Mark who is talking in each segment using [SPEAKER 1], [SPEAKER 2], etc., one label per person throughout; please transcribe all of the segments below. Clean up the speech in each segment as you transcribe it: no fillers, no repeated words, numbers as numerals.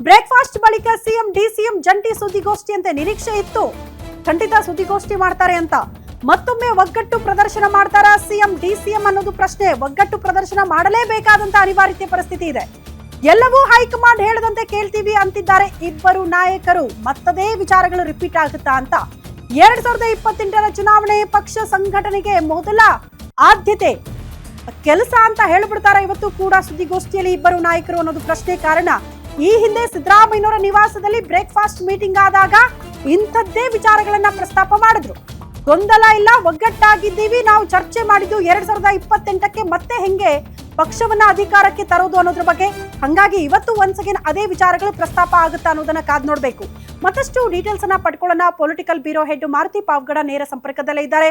[SPEAKER 1] Breakfast ಬಳಿಕ CM DCM ಜಂಟಿ ಸುದ್ದಿಗೋಷ್ಠಿಯಂತೆ ನಿರೀಕ್ಷೆ ಇತ್ತು. ಖಂಡಿತ ಸುದ್ದಿಗೋಷ್ಠಿ ಮಾಡ್ತಾರೆ ಅಂತ. ಮತ್ತೊಮ್ಮೆ ಒಗ್ಗಟ್ಟು ಪ್ರದರ್ಶನ ಮಾಡ್ತಾರಾ ಸಿಎಂ ಡಿಸಿಎಂ ಅನ್ನೋದು ಪ್ರಶ್ನೆ. ಒಗ್ಗಟ್ಟು ಪ್ರದರ್ಶನ ಮಾಡಲೇಬೇಕಾದಂತ ಅನಿವಾರ್ಯತೆ ಪರಿಸ್ಥಿತಿ ಇದೆ. ಎಲ್ಲವೂ ಹೈಕಮಾಂಡ್ ಹೇಳದಂತೆ ಕೇಳ್ತೀವಿ ಅಂತಿದ್ದಾರೆ ಇಬ್ಬರು ನಾಯಕರು. ಮತ್ತದೇ ವಿಚಾರಗಳು ರಿಪೀಟ್ ಆಗುತ್ತಾ ಅಂತ. 2028ರ ಚುನಾವಣೆ ಪಕ್ಷ ಸಂಘಟನೆಗೆ ಮೊದಲ ಆದ್ಯತೆ ಕೆಲಸ ಅಂತ ಹೇಳ್ಬಿಡ್ತಾರೆ ಇವತ್ತು ಕೂಡ ಸುದ್ದಿಗೋಷ್ಠಿಯಲ್ಲಿ ಇಬ್ಬರು ನಾಯಕರು ಅನ್ನೋದು ಪ್ರಶ್ನೆ. ಕಾರಣ ಈ ಹಿಂದೆ ಸಿದ್ದರಾಮಯ್ಯನವರ ನಿವಾಸದಲ್ಲಿ ಬ್ರೇಕ್ಫಾಸ್ಟ್ ಮೀಟಿಂಗ್ ಆದಾಗ ಇಂಥದ್ದೇ ವಿಚಾರಗಳನ್ನ ಪ್ರಸ್ತಾಪ ಮಾಡಿದ್ರು. ಗೊಂದಲ ಇಲ್ಲ, ಒಗ್ಗಟ್ಟಾಗಿದ್ದೀವಿ, ನಾವು ಚರ್ಚೆ ಮಾಡಿದ್ದು 2028ಕ್ಕೆ ಮತ್ತೆ ಹೆಂಗೆ ಪಕ್ಷವನ್ನ ಅಧಿಕಾರಕ್ಕೆ ತರೋದು ಅನ್ನೋದ್ರ ಬಗ್ಗೆ. ಹಂಗಾಗಿ ಇವತ್ತು ಒನ್ಸ್ ಅಗೇನ್ ಅದೇ ವಿಚಾರಗಳು ಪ್ರಸ್ತಾಪ ಆಗುತ್ತಾ ಅನ್ನೋದನ್ನ ಕಾದ್ ನೋಡ್ಬೇಕು. ಮತ್ತಷ್ಟು ಡೀಟೇಲ್ಸ್ ಅನ್ನ ಪಡ್ಕೊಳ್ಳೋಣ. Political bureau head Maruti Pavagada ನೇರ ಸಂಪರ್ಕದಲ್ಲೇ ಇದ್ದಾರೆ.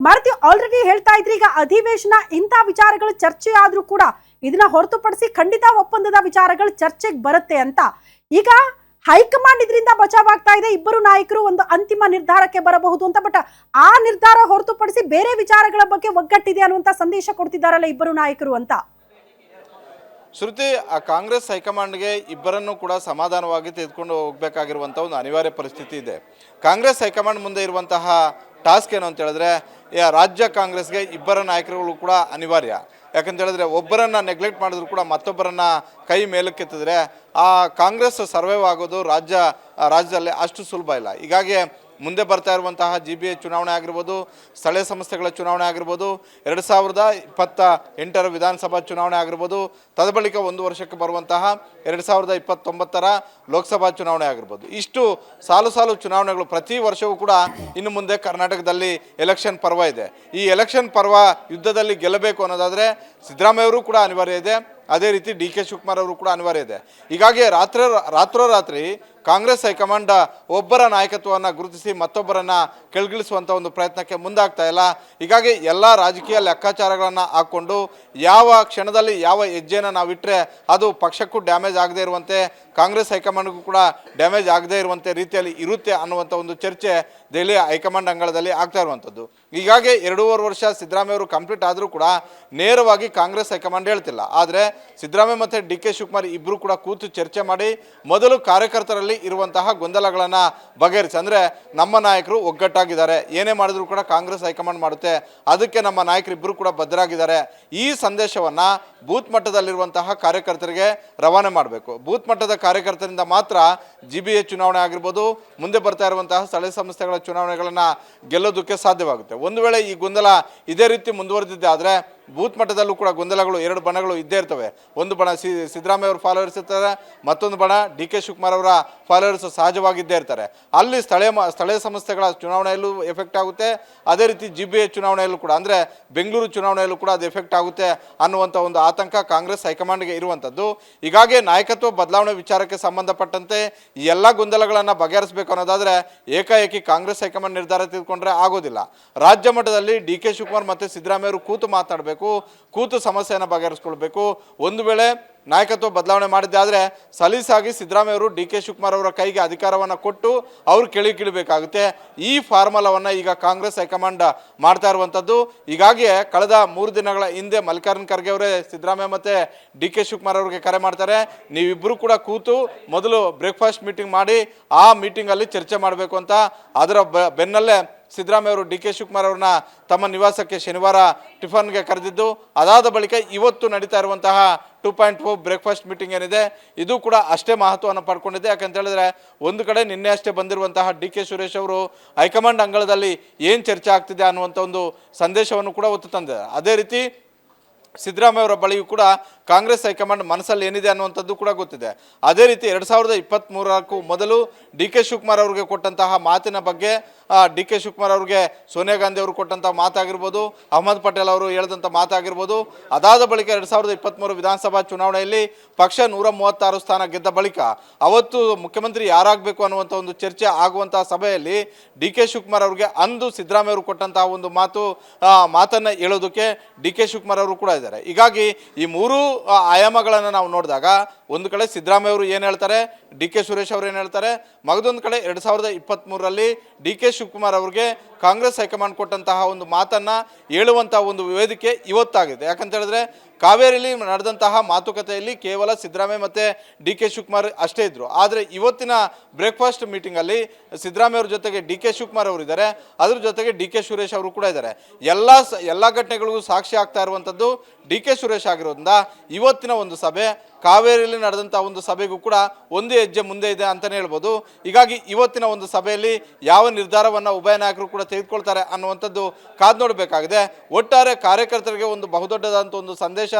[SPEAKER 1] ಮಾರುತಿ, ಆಲ್ರೆಡಿ ಹೇಳ್ತಾ ಇದ್ರಿ ಈಗ ಅಧಿವೇಶನ ಇಂಥ ವಿಚಾರಗಳು ಚರ್ಚೆ ಆದ್ರೂ ಕೂಡ ಇದನ್ನ ಹೊರತುಪಡಿಸಿ ಖಂಡಿತ ಒಪ್ಪಂದದ ವಿಚಾರಗಳು ಚರ್ಚೆಗೆ ಬರುತ್ತೆ ಅಂತ. ಈಗ ಹೈಕಮಾಂಡ್ ಇದರಿಂದ ಬಚಾವಾಗ್ತಾ ಇದೆ. ಇಬ್ಬರು ನಾಯಕರು ಒಂದು ಅಂತಿಮ ನಿರ್ಧಾರಕ್ಕೆ ಬರಬಹುದು ಅಂತ. ಬಟ್ ಆ ನಿರ್ಧಾರ ಹೊರತುಪಡಿಸಿ ಬೇರೆ ವಿಚಾರಗಳ ಬಗ್ಗೆ ಒಗ್ಗಟ್ಟಿದೆ ಅನ್ನುವಂತ ಸಂದೇಶ ಕೊಡ್ತಿದ್ದಾರಲ್ಲ ಇಬ್ಬರು ನಾಯಕರು ಅಂತ.
[SPEAKER 2] ಶ್ರುತಿ, ಆ ಕಾಂಗ್ರೆಸ್ ಹೈಕಮಾಂಡ್ಗೆ ಇಬ್ಬರನ್ನು ಕೂಡ ಸಮಾಧಾನವಾಗಿ ತೆಗೆದುಕೊಂಡು ಹೋಗಬೇಕಾಗಿರುವಂಥ ಒಂದು ಅನಿವಾರ್ಯ ಪರಿಸ್ಥಿತಿ ಇದೆ. ಕಾಂಗ್ರೆಸ್ ಹೈಕಮಾಂಡ್ ಮುಂದೆ ಇರುವಂತಹ ಟಾಸ್ಕ್ ಏನು ಅಂತ ಹೇಳಿದ್ರೆ, ರಾಜ್ಯ ಕಾಂಗ್ರೆಸ್ಗೆ ಇಬ್ಬರ ನಾಯಕರುಗಳು ಕೂಡ ಅನಿವಾರ್ಯ. ಯಾಕಂತ ಹೇಳಿದ್ರೆ ಒಬ್ಬರನ್ನ ನೆಗ್ಲೆಕ್ಟ್ ಮಾಡಿದ್ರು ಕೂಡ ಮತ್ತೊಬ್ಬರನ್ನ ಕೈ ಮೇಲಕ್ಕೆತ್ತಿದ್ರೆ ಆ ಕಾಂಗ್ರೆಸ್ ಸರ್ವೈವ್ ಆಗೋದು ರಾಜ್ಯದಲ್ಲಿ ಅಷ್ಟು ಸುಲಭ ಇಲ್ಲ. ಹೀಗಾಗಿ ಮುಂದೆ ಬರ್ತಾ ಇರುವಂತಹ GBA ಚುನಾವಣೆ ಆಗಿರ್ಬೋದು, ಸ್ಥಳೀಯ ಸಂಸ್ಥೆಗಳ ಚುನಾವಣೆ ಆಗಿರ್ಬೋದು, 2028ರ ವಿಧಾನಸಭಾ ಚುನಾವಣೆ ಆಗಿರ್ಬೋದು, ತದಬಳಿಕ ಒಂದು ವರ್ಷಕ್ಕೆ ಬರುವಂತಹ 2029ರ ಲೋಕಸಭಾ ಚುನಾವಣೆ ಆಗಿರ್ಬೋದು, ಇಷ್ಟು ಸಾಲು ಚುನಾವಣೆಗಳು ಪ್ರತಿ ವರ್ಷವೂ ಕೂಡ ಇನ್ನು ಮುಂದೆ ಕರ್ನಾಟಕದಲ್ಲಿ ಎಲೆಕ್ಷನ್ ಪರ್ವ ಇದೆ. ಈ ಎಲೆಕ್ಷನ್ ಪರ್ವ ಯುದ್ಧದಲ್ಲಿ ಗೆಲ್ಲಬೇಕು ಅನ್ನೋದಾದರೆ ಸಿದ್ದರಾಮಯ್ಯವರು ಕೂಡ ಅನಿವಾರ್ಯ ಇದೆ, ಅದೇ ರೀತಿ DK ಶಿವಕುಮಾರ್ ಅವರು ಕೂಡ ಅನಿವಾರ್ಯ ಇದೆ. ಹೀಗಾಗಿ ರಾತ್ರೋರಾತ್ರಿ ಕಾಂಗ್ರೆಸ್ ಹೈಕಮಾಂಡ್ ಒಬ್ಬರ ನಾಯಕತ್ವವನ್ನು ಗುರುತಿಸಿ ಮತ್ತೊಬ್ಬರನ್ನು ಕೆಳಗಿಳಿಸುವಂಥ ಒಂದು ಪ್ರಯತ್ನಕ್ಕೆ ಮುಂದಾಗ್ತಾ ಇಲ್ಲ. ಹೀಗಾಗಿ ಎಲ್ಲ ರಾಜಕೀಯ ಲೆಕ್ಕಾಚಾರಗಳನ್ನು ಹಾಕ್ಕೊಂಡು ಯಾವ ಕ್ಷಣದಲ್ಲಿ ಯಾವ ಹೆಜ್ಜೆಯನ್ನು ನಾವಿಟ್ಟರೆ ಅದು ಪಕ್ಷಕ್ಕೂ ಡ್ಯಾಮೇಜ್ ಆಗದೇ ಇರುವಂತೆ, ಕಾಂಗ್ರೆಸ್ ಹೈಕಮಾಂಡ್ಗೂ ಕೂಡ ಡ್ಯಾಮೇಜ್ ಆಗದೇ ಇರುವಂತೆ ರೀತಿಯಲ್ಲಿ ಇರುತ್ತೆ ಅನ್ನುವಂಥ ಒಂದು ಚರ್ಚೆ ದೆಹಲಿ ಹೈಕಮಾಂಡ್ ಅಂಗಳದಲ್ಲಿ ಆಗ್ತಾ ಇರುವಂಥದ್ದು. ಹೀಗಾಗಿ 2.5 ವರ್ಷ ಸಿದ್ದರಾಮಯ್ಯ ಅವರು ಕಂಪ್ಲೀಟ್ ಆದರೂ ಕೂಡ ನೇರವಾಗಿ ಕಾಂಗ್ರೆಸ್ ಹೈಕಮಾಂಡ್ ಹೇಳ್ತಿಲ್ಲ. ಆದರೆ ಸಿದ್ದರಾಮಯ್ಯ ಮತ್ತು DK ಶಿವಕುಮಾರ್ ಇಬ್ಬರು ಕೂಡ ಕೂತು ಚರ್ಚೆ ಮಾಡಿ ಮೊದಲು ಕಾರ್ಯಕರ್ತರಲ್ಲಿ ಇರುವಂತಹ ಗೊಂದಲಗಳನ್ನು ಬಗೆಹರಿಸಿ, ಅಂದರೆ ನಮ್ಮ ನಾಯಕರು ಒಗ್ಗಟ್ಟಾಗಿದ್ದಾರೆ, ಏನೇ ಮಾಡಿದ್ರು ಕೂಡ ಕಾಂಗ್ರೆಸ್ ಹೈಕಮಾಂಡ್ ಮಾಡುತ್ತೆ, ಅದಕ್ಕೆ ನಮ್ಮ ನಾಯಕರಿಬ್ಬರು ಕೂಡ ಬದ್ಧರಾಗಿದ್ದಾರೆ, ಈ ಸಂದೇಶವನ್ನು ಬೂತ್ ಮಟ್ಟದಲ್ಲಿರುವಂತಹ ಕಾರ್ಯಕರ್ತರಿಗೆ ರವಾನೆ ಮಾಡಬೇಕು. ಬೂತ್ ಮಟ್ಟದ ಕಾರ್ಯಕರ್ತರಿಂದ ಮಾತ್ರ GBA ಚುನಾವಣೆ ಆಗಿರ್ಬೋದು, ಮುಂದೆ ಬರ್ತಾ ಇರುವಂತಹ ಸ್ಥಳೀಯ ಸಂಸ್ಥೆಗಳ ಚುನಾವಣೆಗಳನ್ನು ಗೆಲ್ಲೋದಕ್ಕೆ ಸಾಧ್ಯವಾಗುತ್ತೆ. ಒಂದು ವೇಳೆ ಈ ಗೊಂದಲ ಇದೇ ರೀತಿ ಮುಂದುವರೆದಿದ್ದೆ ಆದರೆ ಬೂತ್ ಮಟ್ಟದಲ್ಲೂ ಕೂಡ ಗೊಂದಲಗಳು, ಎರಡು ಬಣಗಳು ಇದ್ದೇ ಇರ್ತವೆ. ಒಂದು ಬಣ ಸಿದ್ದರಾಮಯ್ಯ ಅವರು ಫಾಲೋವರ್ಸ್ ಇರ್ತಾರೆ, ಮತ್ತೊಂದು ಬಣ DK ಶಿವಕುಮಾರ್ ಅವರ ಫಾಲೋವರ್ಸ್ ಸಹಜವಾಗಿದ್ದೇ ಇರ್ತಾರೆ. ಅಲ್ಲಿ ಸ್ಥಳೀಯ ಸಂಸ್ಥೆಗಳ ಚುನಾವಣೆಯಲ್ಲೂ ಎಫೆಕ್ಟ್ ಆಗುತ್ತೆ, ಅದೇ ರೀತಿ GBA ಚುನಾವಣೆಯಲ್ಲೂ ಕೂಡ, ಅಂದರೆ ಬೆಂಗಳೂರು ಚುನಾವಣೆಯಲ್ಲೂ ಕೂಡ ಅದು ಎಫೆಕ್ಟ್ ಆಗುತ್ತೆ ಅನ್ನುವಂಥ ಒಂದು ಆತಂಕ ಕಾಂಗ್ರೆಸ್ ಹೈಕಮಾಂಡ್ಗೆ ಇರುವಂಥದ್ದು. ಹೀಗಾಗಿ ನಾಯಕತ್ವ ಬದಲಾವಣೆ ವಿಚಾರಕ್ಕೆ ಸಂಬಂಧಪಟ್ಟಂತೆ ಈ ಎಲ್ಲ ಗೊಂದಲಗಳನ್ನು ಬಗೆಹರಿಸಬೇಕು ಅನ್ನೋದಾದರೆ ಏಕಾಏಕಿ ಕಾಂಗ್ರೆಸ್ ಹೈಕಮಾಂಡ್ ನಿರ್ಧಾರ ತೆಗೆದುಕೊಂಡ್ರೆ ಆಗೋದಿಲ್ಲ. ರಾಜ್ಯ ಮಟ್ಟದಲ್ಲಿ DK ಶಿವಕುಮಾರ್ ಮತ್ತು ಸಿದ್ದರಾಮಯ್ಯ ಅವರು ಕೂತು ಮಾತಾಡಬೇಕು, ಕೂತು ಸಮಸ್ಯೆಯನ್ನು ಬಗೆಹರಿಸ್ಕೊಳ್ಬೇಕು. ಒಂದು ವೇಳೆ ನಾಯಕತ್ವ ಬದಲಾವಣೆ ಮಾಡಿದ್ದೆ ಆದರೆ ಸಲೀಸಾಗಿ ಸಿದ್ದರಾಮಯ್ಯ ಅವರು DK ಶಿವಕುಮಾರ್ ಅವರ ಕೈಗೆ ಅಧಿಕಾರವನ್ನು ಕೊಟ್ಟು ಅವರು ಕೆಳಗಿಳಿಬೇಕಾಗುತ್ತೆ. ಈ ಫಾರ್ಮುಲಾವನ್ನು ಈಗ ಕಾಂಗ್ರೆಸ್ ಹೈಕಮಾಂಡ್ ಮಾಡ್ತಾ ಇರುವಂಥದ್ದು. ಹೀಗಾಗಿ ಕಳೆದ 3 ದಿನಗಳ ಹಿಂದೆ ಮಲ್ಲಿಕಾರ್ಜುನ ಖರ್ಗೆ ಅವರೇ ಸಿದ್ದರಾಮಯ್ಯ ಮತ್ತು DK ಶಿವಕುಮಾರ್ ಅವರಿಗೆ ಕರೆ ಮಾಡ್ತಾರೆ, ನೀವಿಬ್ಬರು ಕೂಡ ಕೂತು ಮೊದಲು ಬ್ರೇಕ್ಫಾಸ್ಟ್ ಮೀಟಿಂಗ್ ಮಾಡಿ ಆ ಮೀಟಿಂಗಲ್ಲಿ ಚರ್ಚೆ ಮಾಡಬೇಕು ಅಂತ. ಅದರ ಬೆನ್ನಲ್ಲೇ ಸಿದ್ದರಾಮಯ್ಯ ಅವರು DK ಶಿವಕುಮಾರ್ ಅವ್ರನ್ನ ತಮ್ಮ ನಿವಾಸಕ್ಕೆ ಶನಿವಾರ ಟಿಫನ್ಗೆ ಕರೆದಿದ್ದು, ಅದಾದ ಬಳಿಕ ಇವತ್ತು ನಡೀತಾ ಇರುವಂತಹ 2.4 ಬ್ರೇಕ್ಫಾಸ್ಟ್ ಮೀಟಿಂಗ್ ಏನಿದೆ ಇದು ಕೂಡ ಅಷ್ಟೇ ಮಹತ್ವವನ್ನು ಪಡ್ಕೊಂಡಿದೆ. ಯಾಕಂತ ಹೇಳಿದ್ರೆ ಒಂದು ಕಡೆ ನಿನ್ನೆ ಅಷ್ಟೇ ಬಂದಿರುವಂತಹ DK ಸುರೇಶ್ ಅವರು ಹೈಕಮಾಂಡ್ ಅಂಗಳದಲ್ಲಿ ಏನು ಚರ್ಚೆ ಆಗ್ತಿದೆ ಅನ್ನುವಂಥ ಒಂದು ಸಂದೇಶವನ್ನು ಕೂಡ ಒತ್ತು ತಂದಿದ್ದಾರೆ. ಅದೇ ರೀತಿ ಸಿದ್ದರಾಮಯ್ಯ ಅವರ ಬಳಿಯೂ ಕೂಡ ಕಾಂಗ್ರೆಸ್ ಹೈಕಮಾಂಡ್ ಮನಸ್ಸಲ್ಲಿ ಏನಿದೆ ಅನ್ನುವಂಥದ್ದು ಕೂಡ ಗೊತ್ತಿದೆ. ಅದೇ ರೀತಿ 2023ಕ್ಕೂ ಮೊದಲು DK ಶಿವಕುಮಾರ್ ಅವರಿಗೆ ಕೊಟ್ಟಂತಹ ಮಾತಿನ ಬಗ್ಗೆ, DK ಶಿವಕುಮಾರ್ ಅವರಿಗೆ ಸೋನಿಯಾ ಗಾಂಧಿ ಅವರು ಕೊಟ್ಟಂಥ ಮಾತಾಗಿರ್ಬೋದು, ಅಹಮದ್ ಪಟೇಲ್ ಅವರು ಹೇಳಿದಂಥ ಮಾತಾಗಿರ್ಬೋದು, ಅದಾದ ಬಳಿಕ 2023 ವಿಧಾನಸಭಾ ಚುನಾವಣೆಯಲ್ಲಿ ಪಕ್ಷ 136 ಸ್ಥಾನ ಗೆದ್ದ ಬಳಿಕ ಅವತ್ತು ಮುಖ್ಯಮಂತ್ರಿ ಯಾರಾಗಬೇಕು ಅನ್ನುವಂಥ ಒಂದು ಚರ್ಚೆ ಆಗುವಂತಹ ಸಭೆಯಲ್ಲಿ DK ಶಿವಕುಮಾರ್ ಅವರಿಗೆ ಅಂದು ಸಿದ್ದರಾಮಯ್ಯ ಅವರು ಕೊಟ್ಟಂತಹ ಒಂದು ಮಾತನ್ನು ಹೇಳೋದಕ್ಕೆ DK ಶಿವಕುಮಾರ್ ಅವರು ಕೂಡ ಇದ್ದಾರೆ. ಹೀಗಾಗಿ ಈ ಮೂರು ಆಯಾಮಗಳನ್ನು ನಾವು ನೋಡಿದಾಗ ಒಂದು ಕಡೆ ಸಿದ್ದರಾಮಯ್ಯ ಅವರು ಏನು ಹೇಳ್ತಾರೆ, ಡಿ ಕೆ ಸುರೇಶ್ ಅವರು ಏನು ಹೇಳ್ತಾರೆ, ಮಗದೊಂದು ಕಡೆ 2023ರಲ್ಲಿ ಡಿ ಕೆ ಶಿವಕುಮಾರ್ ಅವರಿಗೆ ಕಾಂಗ್ರೆಸ್ ಹೈಕಮಾಂಡ್ ಕೊಟ್ಟಂತಹ ಒಂದು ಮಾತನ್ನು ಹೇಳುವಂತಹ ಒಂದು ವೇದಿಕೆ ಇವತ್ತಾಗಿದೆ. ಯಾಕಂತ ಹೇಳಿದ್ರೆ ಕಾವೇರಿಯಲ್ಲಿ ನಡೆದಂತಹ ಮಾತುಕತೆಯಲ್ಲಿ ಕೇವಲ ಸಿದ್ದರಾಮಯ್ಯ ಮತ್ತು ಡಿ ಕೆ ಶಿವಕುಮಾರ್ ಅಷ್ಟೇ ಇದ್ದರು. ಆದರೆ ಇವತ್ತಿನ ಬ್ರೇಕ್ಫಾಸ್ಟ್ ಮೀಟಿಂಗಲ್ಲಿ ಸಿದ್ದರಾಮಯ್ಯ ಅವ್ರ ಜೊತೆಗೆ ಡಿ ಕೆ ಶಿವಕುಮಾರ್ ಅವರು ಇದ್ದಾರೆ, ಅದ್ರ ಜೊತೆಗೆ ಡಿ ಕೆ ಸುರೇಶ್ ಅವರು ಕೂಡ ಇದ್ದಾರೆ. ಎಲ್ಲ ಘಟನೆಗಳಿಗೂ ಸಾಕ್ಷಿ ಆಗ್ತಾ ಇರುವಂಥದ್ದು ಡಿ ಕೆ ಸುರೇಶ್ ಆಗಿರೋದ್ರಿಂದ ಇವತ್ತಿನ ಒಂದು ಸಭೆ ಕಾವೇರಿಯಲ್ಲಿ ನಡೆದಂಥ ಒಂದು ಸಭೆಗೂ ಕೂಡ ಒಂದು ಹೆಜ್ಜೆ ಮುಂದೆ ಇದೆ ಅಂತಲೇ ಹೇಳ್ಬೋದು. ಹೀಗಾಗಿ ಇವತ್ತಿನ ಒಂದು ಸಭೆಯಲ್ಲಿ ಯಾವ ನಿರ್ಧಾರವನ್ನು ಉಭಯ ನಾಯಕರು ಕೂಡ ತೆಗೆದುಕೊಳ್ತಾರೆ ಅನ್ನುವಂಥದ್ದು ಕಾದು ನೋಡಬೇಕಾಗಿದೆ. ಒಟ್ಟಾರೆ ಕಾರ್ಯಕರ್ತರಿಗೆ ಒಂದು ಬಹುದೊಡ್ಡದಾದಂಥ ಒಂದು ಸಂದೇಶ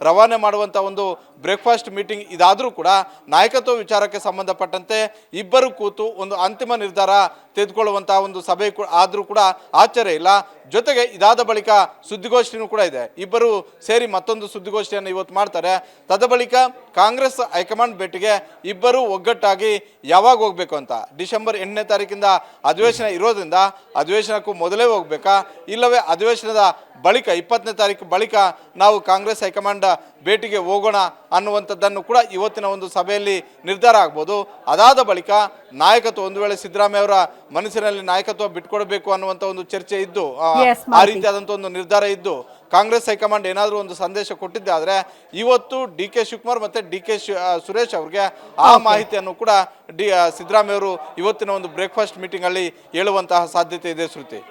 [SPEAKER 2] ರವಾನೆ ಮಾಡುವಂಥ ಒಂದು ಬ್ರೇಕ್ಫಾಸ್ಟ್ ಮೀಟಿಂಗ್ ಇದಾದರೂ ಕೂಡ ನಾಯಕತ್ವ ವಿಚಾರಕ್ಕೆ ಸಂಬಂಧಪಟ್ಟಂತೆ ಇಬ್ಬರು ಕೂತು ಒಂದು ಅಂತಿಮ ನಿರ್ಧಾರ ತೆಗೆದುಕೊಳ್ಳುವಂಥ ಒಂದು ಸಭೆ ಆದರೂ ಕೂಡ ಆಶ್ಚರ್ಯ ಇಲ್ಲ. ಜೊತೆಗೆ ಇದಾದ ಬಳಿಕ ಸುದ್ದಿಗೋಷ್ಠಿನೂ ಕೂಡ ಇದೆ. ಇಬ್ಬರು ಸೇರಿ ಮತ್ತೊಂದು ಸುದ್ದಿಗೋಷ್ಠಿಯನ್ನು ಇವತ್ತು ಮಾಡ್ತಾರೆ. ತದ ಬಳಿಕ ಕಾಂಗ್ರೆಸ್ ಹೈಕಮಾಂಡ್ ಭೇಟಿಗೆ ಇಬ್ಬರು ಒಗ್ಗಟ್ಟಾಗಿ ಯಾವಾಗ ಹೋಗಬೇಕು ಅಂತ, ಡಿಸೆಂಬರ್ 8ನೇ ತಾರೀಕಿಂದ ಅಧಿವೇಶನ ಇರೋದ್ರಿಂದ ಅಧಿವೇಶನಕ್ಕೂ ಮೊದಲೇ ಹೋಗಬೇಕಾ, ಇಲ್ಲವೇ ಅಧಿವೇಶನದ ಬಳಿಕ 20ನೇ ತಾರೀಕು ಬಳಿಕ ನಾವು ಕಾಂಗ್ರೆಸ್ ಹೈಕಮಾಂಡ್ ಭೇಟಿಗೆ ಹೋಗೋಣ ಅನ್ನುವಂಥದ್ದನ್ನು ಕೂಡ ಇವತ್ತಿನ ಒಂದು ಸಭೆಯಲ್ಲಿ ನಿರ್ಧಾರ ಆಗ್ಬೋದು. ಅದಾದ ಬಳಿಕ ನಾಯಕತ್ವ, ಒಂದು ವೇಳೆ ಸಿದ್ದರಾಮಯ್ಯ ಅವರ ಮನಸ್ಸಿನಲ್ಲಿ ನಾಯಕತ್ವ ಬಿಟ್ಕೊಡ್ಬೇಕು ಅನ್ನುವಂಥ ಒಂದು ಚರ್ಚೆ ಇದ್ದು ಆ ರೀತಿಯಾದಂಥ ಒಂದು ನಿರ್ಧಾರ ಇದ್ದು ಕಾಂಗ್ರೆಸ್ ಹೈಕಮಾಂಡ್ ಏನಾದರೂ ಒಂದು ಸಂದೇಶ ಕೊಟ್ಟಿದ್ದೆ ಆದರೆ ಇವತ್ತು ಡಿ ಕೆ ಶಿವಕುಮಾರ್ ಮತ್ತು ಡಿ ಕೆ ಸುರೇಶ್ ಅವ್ರಿಗೆ ಆ ಮಾಹಿತಿಯನ್ನು ಕೂಡ ಸಿದ್ದರಾಮಯ್ಯ ಅವರು ಇವತ್ತಿನ ಒಂದು ಬ್ರೇಕ್ಫಾಸ್ಟ್ ಮೀಟಿಂಗಲ್ಲಿ ಹೇಳುವಂತಹ ಸಾಧ್ಯತೆ ಇದೆ. ಶ್ರುತಿ.